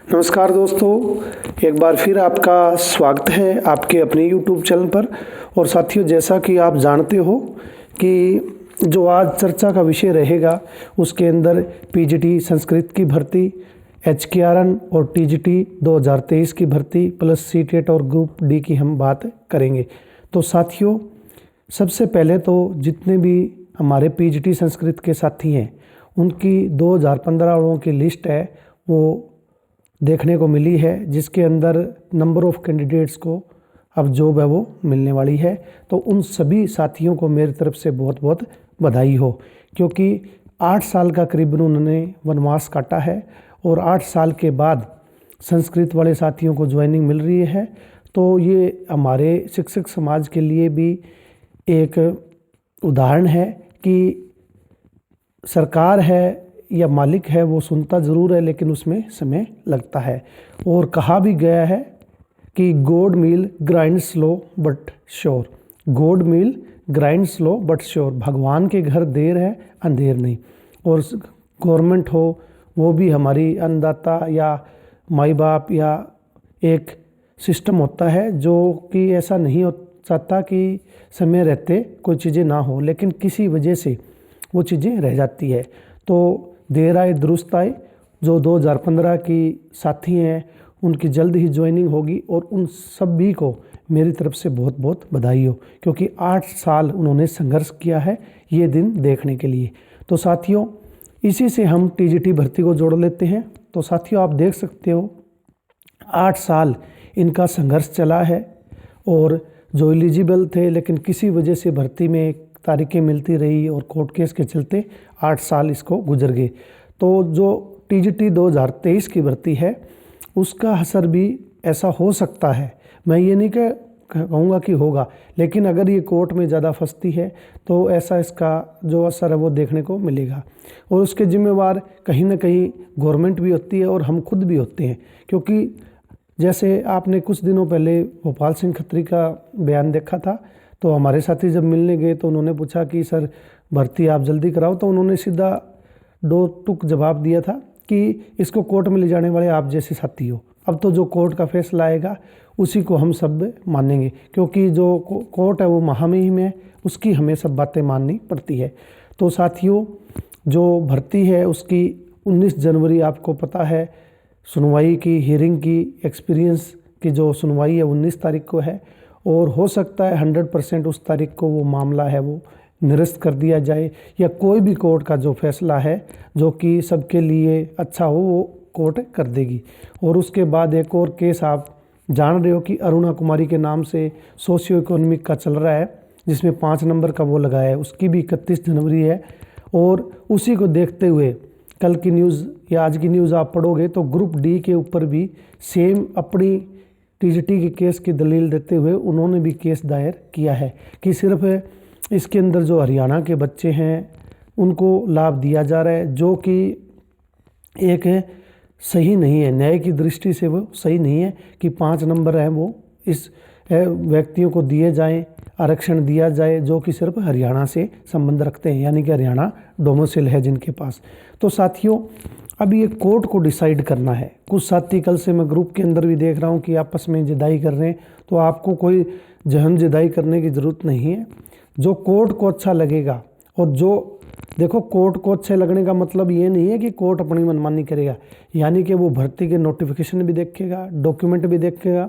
नमस्कार दोस्तों, एक बार फिर आपका स्वागत है आपके अपने YouTube चैनल पर। और साथियों, जैसा कि आप जानते हो कि जो आज चर्चा का विषय रहेगा उसके अंदर पीजीटी संस्कृत की भर्ती, HKRN और TGT 2023 की भर्ती प्लस सीटेट और ग्रुप डी की हम बात करेंगे। तो साथियों, सबसे पहले तो जितने भी हमारे पीजीटी संस्कृत के साथी हैं उनकी 2015 वालों की लिस्ट है वो देखने को मिली है, जिसके अंदर नंबर ऑफ़ कैंडिडेट्स को अब जॉब है वो मिलने वाली है। तो उन सभी साथियों को मेरी तरफ से बहुत बहुत बधाई हो, क्योंकि 8 साल का करीबन उन्होंने वनवास काटा है और 8 साल के बाद संस्कृत वाले साथियों को ज्वाइनिंग मिल रही है। तो ये हमारे शिक्षक समाज के लिए भी एक उदाहरण है कि सरकार है या मालिक है वो सुनता ज़रूर है, लेकिन उसमें समय लगता है। और कहा भी गया है कि God mill grind slow but sure, God mill grind slow but sure, भगवान के घर देर है अंधेर नहीं। और गवर्नमेंट हो वो भी हमारी अन्नदाता या माई बाप या एक सिस्टम होता है जो कि ऐसा नहीं हो चाहता कि समय रहते कोई चीज़ें ना हो, लेकिन किसी वजह से वो चीज़ें रह जाती है। तो देर आए दुरुस्त आए, जो 2015 की साथी हैं उनकी जल्द ही ज्वाइनिंग होगी और उन सभी को मेरी तरफ से बहुत बहुत बधाई हो, क्योंकि 8 साल उन्होंने संघर्ष किया है ये दिन देखने के लिए। तो साथियों, इसी से हम TGT भर्ती को जोड़ लेते हैं। तो साथियों, आप देख सकते हो 8 साल इनका संघर्ष चला है और जो एलिजिबल थे लेकिन किसी वजह से भर्ती में तारीखें मिलती रही और कोर्ट केस के चलते 8 साल इसको गुजर गए। तो जो TGT 2023 की भर्ती है उसका असर भी ऐसा हो सकता है, मैं ये नहीं कहूँगा कि होगा, लेकिन अगर ये कोर्ट में ज़्यादा फंसती है तो ऐसा इसका जो असर है वो देखने को मिलेगा। और उसके जिम्मेवार कहीं ना कहीं गवर्नमेंट भी होती है और हम खुद भी होते हैं, क्योंकि जैसे आपने कुछ दिनों पहले भोपाल सिंह खत्री का बयान देखा था। तो हमारे साथी जब मिलने गए तो उन्होंने पूछा कि सर भर्ती आप जल्दी कराओ, तो उन्होंने सीधा दो टुक जवाब दिया था कि इसको कोर्ट में ले जाने वाले आप जैसे साथी हो। अब तो जो कोर्ट का फैसला आएगा उसी को हम सब मानेंगे, क्योंकि जो कोर्ट है वो महामहिम है, उसकी हमें सब बातें माननी पड़ती है। तो साथियों, जो भर्ती है उसकी 19 जनवरी आपको पता है सुनवाई की, हियरिंग की, एक्सपीरियंस की जो सुनवाई है 19 तारीख को है। और हो सकता है 100% उस तारीख को वो मामला है वो निरस्त कर दिया जाए, या कोई भी कोर्ट का जो फैसला है जो कि सबके लिए अच्छा हो वो कोर्ट कर देगी। और उसके बाद एक और केस आप जान रहे हो कि अरुणा कुमारी के नाम से सोशियो इकोनॉमिक का चल रहा है, जिसमें 5 नंबर का वो लगाया है, उसकी भी 31 जनवरी है। और उसी को देखते हुए कल की न्यूज़ या आज की न्यूज़ आप पढ़ोगे तो ग्रुप डी के ऊपर भी सेम अपनी TGT के केस की दलील देते हुए उन्होंने भी केस दायर किया है कि सिर्फ इसके अंदर जो हरियाणा के बच्चे हैं उनको लाभ दिया जा रहा है, जो कि एक सही नहीं है, न्याय की दृष्टि से वो सही नहीं है कि 5 नंबर हैं वो इस व्यक्तियों को दिए जाएं, आरक्षण दिया जाए जो कि सिर्फ हरियाणा से संबंध रखते हैं, यानी कि हरियाणा डोमिसाइल है जिनके पास। तो साथियों, अब ये कोर्ट को डिसाइड करना है। कुछ साथी कल से मैं ग्रुप के अंदर भी देख रहा हूँ कि आपस में जिदाई कर रहे हैं, तो आपको कोई जहन जिदाई करने की ज़रूरत नहीं है। जो कोर्ट को अच्छा लगेगा, और जो देखो कोर्ट को अच्छे लगने का मतलब ये नहीं है कि कोर्ट अपनी मनमानी करेगा, यानी कि वो भर्ती के नोटिफिकेशन भी देखेगा, डॉक्यूमेंट भी देखेगा,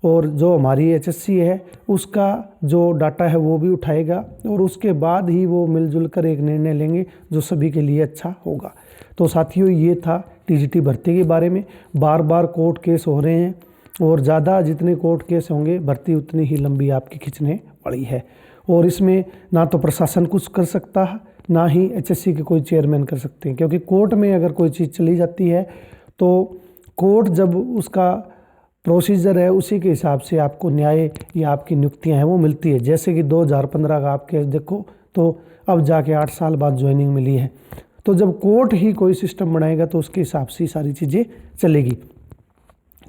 और जो हमारी HSC है उसका जो डाटा है वो भी उठाएगा, और उसके बाद ही वो मिलजुल कर एक निर्णय लेंगे जो सभी के लिए अच्छा होगा। तो साथियों, ये था TGT भर्ती के बारे में। बार बार कोर्ट केस हो रहे हैं और ज़्यादा जितने कोर्ट केस होंगे भर्ती उतनी ही लंबी आपकी खींचने वाली है। और इसमें ना तो प्रशासन कुछ कर सकता है, ना ही HSC के कोई चेयरमैन कर सकते हैं, क्योंकि कोर्ट में अगर कोई चीज़ चली जाती है तो कोर्ट जब उसका प्रोसीजर है उसी के हिसाब से आपको न्याय या आपकी नियुक्तियां हैं वो मिलती है। जैसे कि 2015 का आप केस देखो तो अब जाके 8 साल बाद ज्वाइनिंग मिली है। तो जब कोर्ट ही कोई सिस्टम बनाएगा तो उसके हिसाब से सारी चीज़ें चलेगी।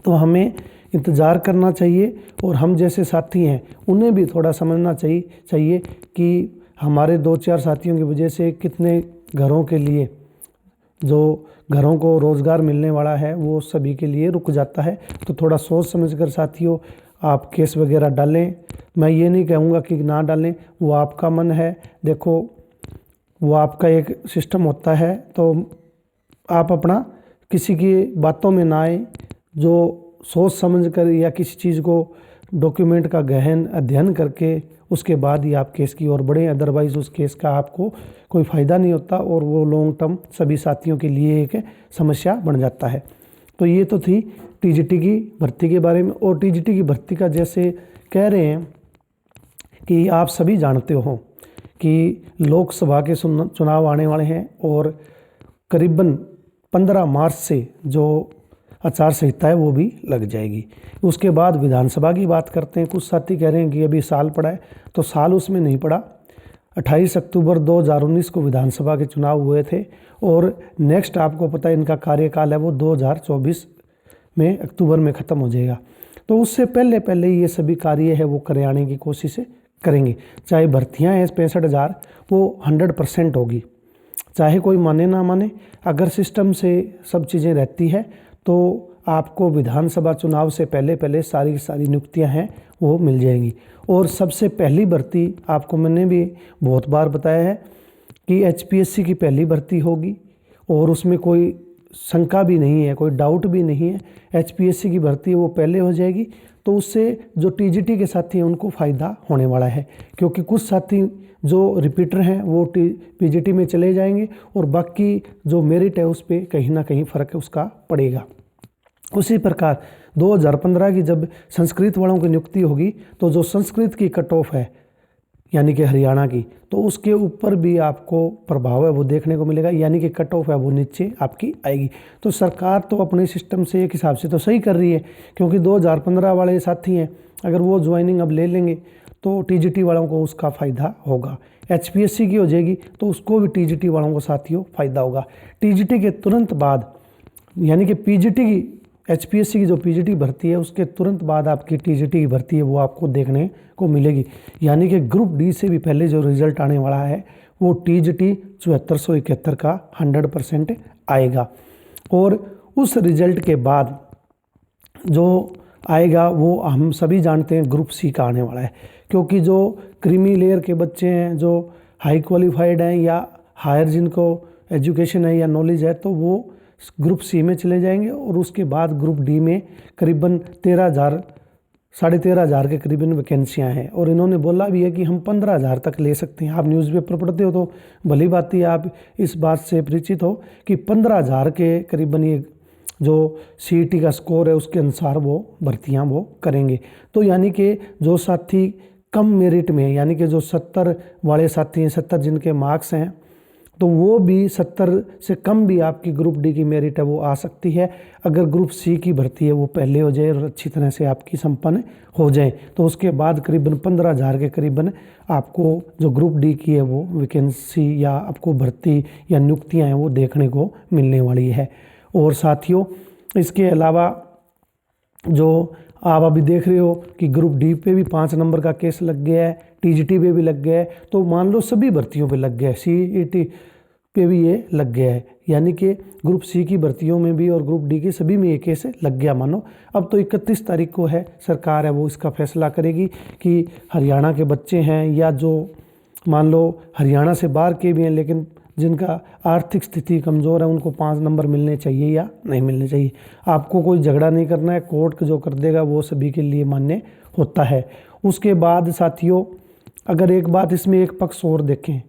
तो हमें इंतज़ार करना चाहिए, और हम जैसे साथी हैं उन्हें भी थोड़ा समझना चाहिए कि हमारे 2-4 साथियों की वजह से कितने घरों के लिए जो घरों को रोज़गार मिलने वाला है वो सभी के लिए रुक जाता है। तो थोड़ा सोच समझ कर साथियों आप केस वगैरह डालें। मैं ये नहीं कहूँगा कि ना डालें, वो आपका मन है। देखो वो आपका एक सिस्टम होता है, तो आप अपना किसी की बातों में ना आए। जो सोच समझ कर या किसी चीज़ को डॉक्यूमेंट का गहन अध्ययन करके उसके बाद ही आप केस की ओर बढ़ें, अदरवाइज़ उस केस का आपको कोई फ़ायदा नहीं होता और वो लॉन्ग टर्म सभी साथियों के लिए एक समस्या बन जाता है। तो ये तो थी टीजीटी की भर्ती के बारे में। और टीजीटी की भर्ती का जैसे कह रहे हैं कि आप सभी जानते हो कि लोकसभा के चुनाव आने वाले हैं और करीबन 15 मार्च से जो आचार संहिता है वो भी लग जाएगी। उसके बाद विधानसभा की बात करते हैं। कुछ साथी कह रहे हैं कि अभी साल पड़ा है, तो साल उसमें नहीं पड़ा। 28 अक्टूबर 2019 को विधानसभा के चुनाव हुए थे और नेक्स्ट आपको पता है इनका कार्यकाल है वो 2024 में अक्टूबर में ख़त्म हो जाएगा। तो उससे पहले पहले ये सभी कार्य है वो कराने की कोशिश करेंगे। चाहे भर्तियाँ हैं 65,000 वो 100% होगी, चाहे कोई माने ना माने। अगर सिस्टम से सब चीज़ें रहती है तो आपको विधानसभा चुनाव से पहले पहले सारी नियुक्तियां हैं वो मिल जाएंगी। और सबसे पहली भर्ती आपको मैंने भी बहुत बार बताया है कि एचपीएससी की पहली भर्ती होगी और उसमें कोई शंका भी नहीं है, कोई डाउट भी नहीं है। एचपीएससी की भर्ती वो पहले हो जाएगी, तो उससे जो टीजीटी के साथी हैं उनको फ़ायदा होने वाला है, क्योंकि कुछ साथी जो रिपीटर हैं वो पीजीटी में चले जाएंगे और बाकी जो मेरिट है उस पर कहीं ना कहीं फ़र्क उसका पड़ेगा। उसी प्रकार 2015 की जब संस्कृत वालों की नियुक्ति होगी तो जो संस्कृत की कट ऑफ है यानी कि हरियाणा की, तो उसके ऊपर भी आपको प्रभाव है वो देखने को मिलेगा, यानी कि कट ऑफ है वो नीचे आपकी आएगी। तो सरकार तो अपने सिस्टम से एक हिसाब से तो सही कर रही है, क्योंकि 2015 वाले साथी हैं अगर वो ज्वाइनिंग अब ले लेंगे तो टीजीटी वालों को उसका फ़ायदा होगा। एचपीएससी की हो जाएगी तो उसको भी टीजीटी वालों को साथियों फ़ायदा होगा। टीजीटी के तुरंत बाद यानी कि पीजीटी की एचपीएससी की जो पीजीटी भर्ती है उसके तुरंत बाद आपकी टीजीटी की भर्ती है वो आपको देखने को मिलेगी। यानी कि ग्रुप डी से भी पहले जो रिजल्ट आने वाला है वो टीजीटी 7471 का 100% आएगा। और उस रिजल्ट के बाद जो आएगा वो हम सभी जानते हैं ग्रुप सी का आने वाला है, क्योंकि जो क्रीमी लेयर के बच्चे हैं जो हाई क्वालिफाइड हैं या हायर जिनको एजुकेशन है या नॉलेज है तो वो ग्रुप सी में चले जाएंगे। और उसके बाद ग्रुप डी में करीबन 13,000 के करीबन वैकेंसियाँ हैं। और इन्होंने बोला भी है कि हम 15,000 तक ले सकते हैं। आप न्यूज़पेपर पढ़ते हो तो भली बात ही आप इस बात से परिचित हो कि 15,000 के करीबन ये जो सीईटी का स्कोर है उसके अनुसार वो भर्तियाँ वो करेंगे। तो यानी कि जो साथी कम मेरिट में यानी कि जो 70 वाले साथी हैं, 70 जिनके मार्क्स हैं, तो वो भी 70 से कम भी आपकी ग्रुप डी की मेरिट है वो आ सकती है अगर ग्रुप सी की भर्ती है वो पहले हो जाए और अच्छी तरह से आपकी संपन्न हो जाए। तो उसके बाद करीबन 15,000 के करीबन आपको जो ग्रुप डी की है वो वैकेंसी या आपको भर्ती या नियुक्तियाँ हैं वो देखने को मिलने वाली है। और साथियों इसके अलावा जो आप अभी देख रहे हो कि ग्रुप डी पे भी 5 नंबर का केस लग गया है, टीजीटी पे भी लग गया है, तो मान लो सभी भर्तियों पे लग गया है, सीईटी पे भी ये लग गया है, यानी कि ग्रुप सी की भर्तियों में भी और ग्रुप डी की सभी में ये केस लग गया मानो। अब तो 31 तारीख को है, सरकार है वो इसका फैसला करेगी कि हरियाणा के बच्चे हैं या जो मान लो हरियाणा से बाहर के भी हैं लेकिन जिनका आर्थिक स्थिति कमज़ोर है उनको 5 नंबर मिलने चाहिए या नहीं मिलने चाहिए। आपको कोई झगड़ा नहीं करना है, कोर्ट जो कर देगा वो सभी के लिए मान्य होता है। उसके बाद साथियों अगर एक बात इसमें एक पक्ष और देखें,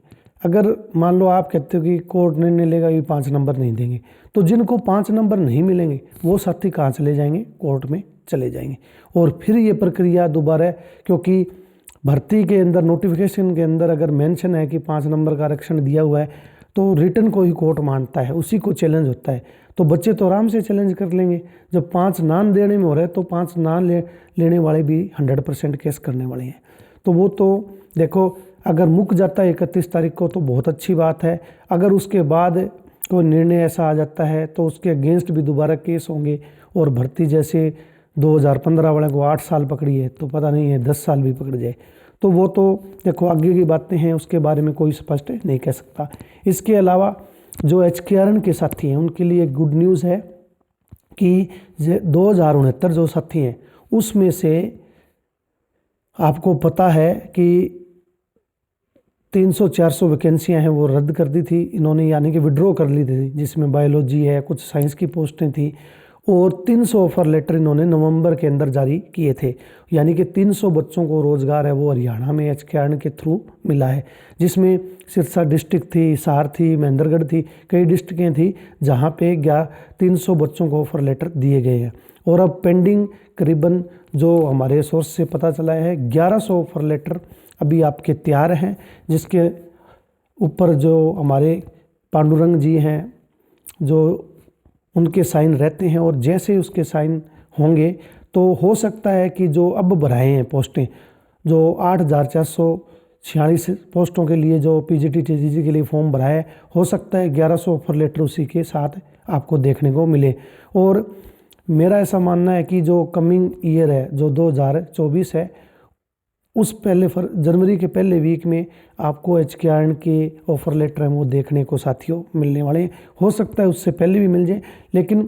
अगर मान लो आप कहते हो कि कोर्ट निर्णय लेगा कि 5 नंबर नहीं देंगे, तो जिनको 5 नंबर नहीं मिलेंगे वो साथी कहाँ चले जाएंगे, कोर्ट में चले जाएंगे। और फिर ये प्रक्रिया दोबारा, क्योंकि भर्ती के अंदर नोटिफिकेशन के अंदर अगर मेंशन है कि 5 नंबर का आरक्षण दिया हुआ है तो रिटर्न को ही कोर्ट मानता है, उसी को चैलेंज होता है। तो बच्चे तो आराम से चैलेंज कर लेंगे। जब 5 नान देने में हो रहा है तो 5 नान लेने वाले भी 100% केस करने वाले हैं। तो वो तो देखो अगर मुक जाता है 31 तारीख को तो बहुत अच्छी बात है। अगर उसके बाद कोई निर्णय ऐसा आ जाता है तो उसके अगेंस्ट भी दोबारा केस होंगे। और भर्ती जैसे 2015 वाले को 8 साल पकड़ी है तो पता नहीं है 10 साल भी पकड़ जाए, तो वो तो देखो आगे की बातें हैं, उसके बारे में कोई स्पष्ट नहीं कह सकता। इसके अलावा जो HKRN के साथी हैं उनके लिए गुड न्यूज़ है कि 2069 जो साथी हैं उसमें से आपको पता है कि 300-400 वैकेंसियां हैं वो रद्द कर दी थी इन्होंने, यानी कि विड्रॉ कर ली थी, जिसमें बायोलॉजी है, कुछ साइंस की पोस्टें थी, और 300 ऑफर लेटर इन्होंने नवंबर के अंदर जारी किए थे। यानी कि 300 बच्चों को रोज़गार है वो हरियाणा में HKRN के थ्रू मिला है, जिसमें सिरसा डिस्ट्रिक्ट थी, हिसार थी, महेंद्रगढ़ थी, कई डिस्ट्रिक्टें थी जहाँ पे 300 बच्चों को ऑफर लेटर दिए गए हैं। और अब पेंडिंग करीबन जो हमारे सोर्स से पता चला है 1100 ऑफर लेटर अभी आपके तैयार हैं, जिसके ऊपर जो हमारे पांडुरंग जी हैं जो उनके साइन रहते हैं, और जैसे उसके साइन होंगे तो हो सकता है कि जो अब भराए हैं पोस्टें, जो 8,446 पोस्टों के लिए जो PGT TGT के लिए फॉर्म भरा है, हो सकता है 1100 ऑफर लेटर उसी के साथ आपको देखने को मिले। और मेरा ऐसा मानना है कि जो कमिंग ईयर है, जो 2024 है, उस जनवरी के पहले वीक में आपको HKRN के ऑफ़र लेटर हैं वो देखने को साथियों मिलने वाले हैं। हो सकता है उससे पहले भी मिल जाए, लेकिन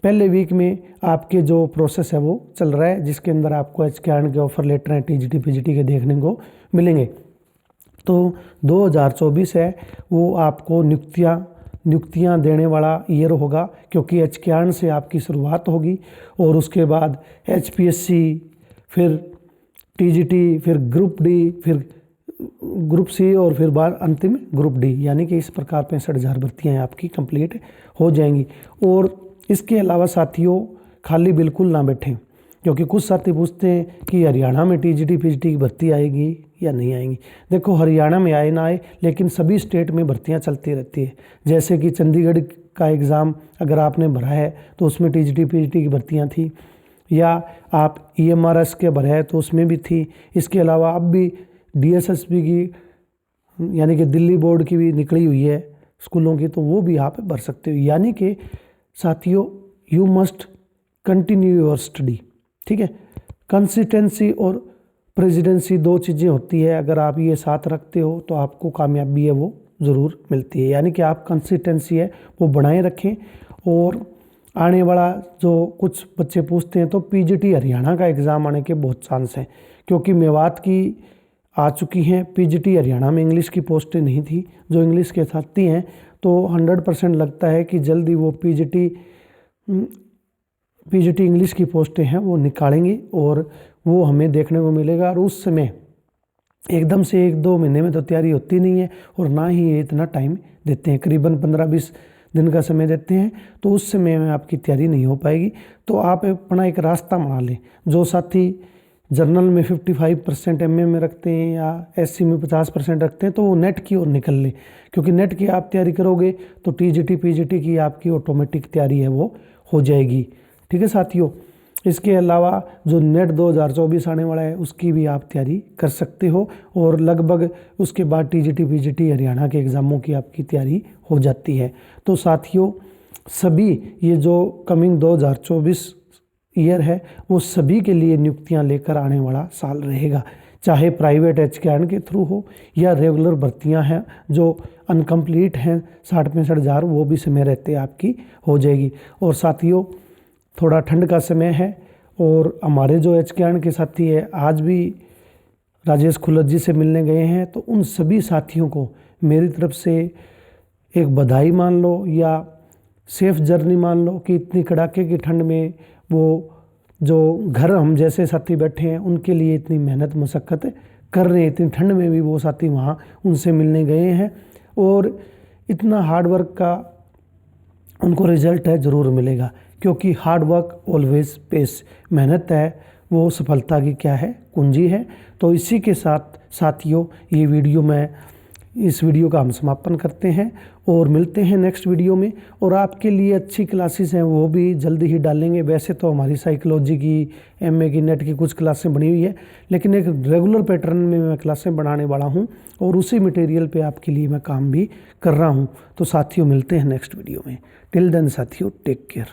पहले वीक में आपके जो प्रोसेस है वो चल रहा है, जिसके अंदर आपको HKRN के ऑफ़र लेटर हैं TGT PGT के देखने को मिलेंगे। तो 2024 है वो आपको नियुक्तियाँ देने वाला ईयर होगा, क्योंकि HKRN से आपकी शुरुआत होगी और उसके बाद HPSC, फिर TGT, फिर ग्रुप D, फिर ग्रुप C और फिर बाद अंतिम ग्रुप D, यानी कि इस प्रकार 65,000 भर्तियाँ आपकी कंप्लीट हो जाएंगी। और इसके अलावा साथियों खाली बिल्कुल ना बैठें, क्योंकि कुछ साथी पूछते हैं कि हरियाणा में TGT PGT की भर्ती आएगी या नहीं आएगी। देखो, हरियाणा में आए ना आए, लेकिन सभी स्टेट में भर्तियाँ चलती रहती है। जैसे कि चंडीगढ़ का एग्ज़ाम अगर आपने भरा है तो उसमें TGT PGT की भर्तियाँ थी, या आप EMRS के भरे हैं तो उसमें भी थी। इसके अलावा अब भी DSSB की यानी कि दिल्ली बोर्ड की भी निकली हुई है स्कूलों की, तो वो भी आप भर सकते हो। यानी कि साथियों you must continue your study, ठीक है। कंसिस्टेंसी और प्रेसिडेंसी दो चीज़ें होती है, अगर आप ये साथ रखते हो तो आपको कामयाबी है वो ज़रूर मिलती है। यानी कि आप कंसिस्टेंसी है वो बनाए रखें। और आने वाला जो कुछ बच्चे पूछते हैं तो PGT हरियाणा का एग्ज़ाम आने के बहुत चांस हैं, क्योंकि मेवात की आ चुकी हैं। PGT हरियाणा में इंग्लिश की पोस्टें नहीं थी, जो इंग्लिश के साथी हैं, तो 100% लगता है कि जल्दी वो PGT इंग्लिश की पोस्टें हैं वो निकालेंगे और वो हमें देखने को मिलेगा। और उस समय एकदम से 1-2 महीने में तो तैयारी होती नहीं है, और ना ही ये इतना टाइम देते हैं, करीबन 15-20 दिन का समय देते हैं, तो उस समय में आपकी तैयारी नहीं हो पाएगी। तो आप अपना एक रास्ता बना लें। जो साथी जर्नल में 55% MA में रखते हैं या SC में 50% रखते हैं, तो वो नेट की ओर निकल लें, क्योंकि नेट की आप तैयारी करोगे तो TGT PGT की आपकी ऑटोमेटिक तैयारी है वो हो जाएगी, ठीक है साथियों। इसके अलावा जो नेट 2024 आने वाला है उसकी भी आप तैयारी कर सकते हो, और लगभग उसके बाद TGT PGT हरियाणा के एग्ज़ामों की आपकी तैयारी हो जाती है। तो साथियों सभी ये जो कमिंग 2024 ईयर है वो सभी के लिए नियुक्तियां लेकर आने वाला साल रहेगा, चाहे प्राइवेट HKRN के थ्रू हो या रेगुलर भर्तियां हैं जो अनकम्प्लीट हैं 60-65,000, वो भी समय रहते आपकी हो जाएगी। और साथियों थोड़ा ठंड का समय है, और हमारे जो HKRN के साथी है आज भी राजेश खुलत जी से मिलने गए हैं, तो उन सभी साथियों को मेरी तरफ से एक बधाई मान लो या सेफ जर्नी मान लो, कि इतनी कड़ाके की ठंड में वो जो घर हम जैसे साथी बैठे हैं उनके लिए इतनी मेहनत मशक्क़त कर रहे हैं, इतनी ठंड में भी वो साथी वहाँ उनसे मिलने गए हैं, और इतना हार्ड वर्क का उनको रिजल्ट है ज़रूर मिलेगा, क्योंकि हार्ड वर्क ऑलवेज पेस, मेहनत है वो सफलता की क्या है कुंजी है। तो इसी के साथ साथियों इस वीडियो का हम समापन करते हैं और मिलते हैं नेक्स्ट वीडियो में। और आपके लिए अच्छी क्लासेस हैं वो भी जल्दी ही डालेंगे। वैसे तो हमारी साइकोलॉजी की, MA की, नेट की कुछ क्लासें बनी हुई है, लेकिन एक रेगुलर पैटर्न में मैं क्लासें बनाने वाला हूं, और उसी मटेरियल पे आपके लिए मैं काम भी कर रहा हूं। तो साथियों मिलते हैं नेक्स्ट वीडियो में। टिल देन साथियों टेक केयर।